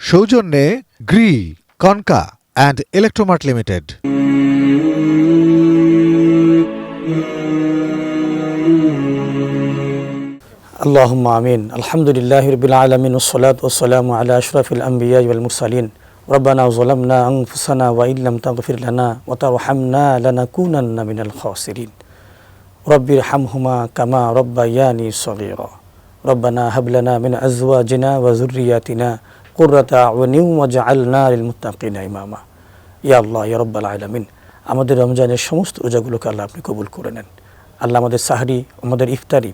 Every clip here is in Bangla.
সৌজন্যে Gree, concha and Electromart limited. আল্লাহুম্মা আমিন। আলহামদুলিল্লাহি রাব্বিল আলামিন ওয়াসসালাতু ওয়াসসালামু আলা আশরাফিল আমবিয়া ওয়াল মুরসালিন। রব্বানা যালামনা আনফুসানা ওয়া ইল্লাম তাগফির লানা ওয়া তারহামনা লানাকুনান্না মিনাল খাসিরিন। রব্বিরহামহুমা কামা রাব্বায়ানি সগীরা। রব্বানা হাব লানা মিন আজওয়াজিনা ওয়া যুররিয়াতিনা কুররাতা আ'য়ুনিন ওয়াজআলনা লিল মুত্তাকিনা ইমামা। ইয়া আল্লাহ, ইয়া রাব্বাল আলামিন, আমাদের রমজানের সমস্ত রোজাগুলোকে আল্লাহ আপনি কবুল করে নেন। আল্লাহ আমাদের সাহরি, আমাদের ইফতারি,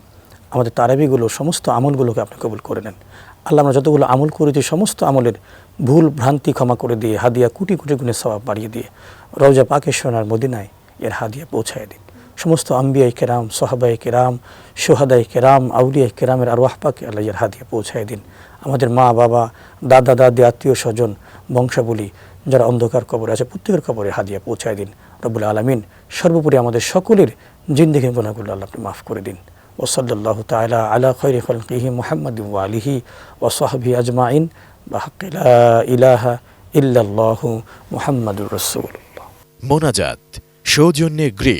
আমাদের তারাবিগুলো, সমস্ত আমলগুলোকে আপনি কবুল করে নেন। আল্লাহ আমরা যতগুলো আমল করেছি সমস্ত আমলের ভুল ভ্রান্তি ক্ষমা করে দিয়ে, হাদিয়া কোটি কোটি গুণের সওয়াব বাড়িয়ে দিয়ে রওজা পাকের সোনার মদিনায় এর হাদিয়া পৌঁছায় দিন। সমস্ত আম্বিয়ায়ে কেরাম, সাহাবায়ে কেরাম, শুহাদায়ে কেরাম, আউলিয়ায়ে কেরামের আরওয়াহ পাকে আল্লাহ এর হাদিয়া পৌঁছায় দিন। আমাদের মা বাবা, দাদা দাদি, আত্মীয় স্বজন, বংশাবলী যারা অন্ধকার কবরে আছে প্রত্যেকের কবরে হাদিয়া পৌঁছায় দিন রব্বুল আলামিন। সর্বোপরি আমাদের সকলের জিন্দেগির গুনাহগুলো আল্লাহ আপনি মাফ করে দিন। ওসল্লাল্লাহু তাআলা আলা খায়রি খালকিহি মুহাম্মাদিন ওয়া আলিহি ওয়া সাহবিহি আজমাইন বিহাক্কি লা ইলাহা ইল্লাল্লাহু মুহাম্মাদুর রাসূলুল্লাহ। মোনাজাত সৌজন্যে গ্রে,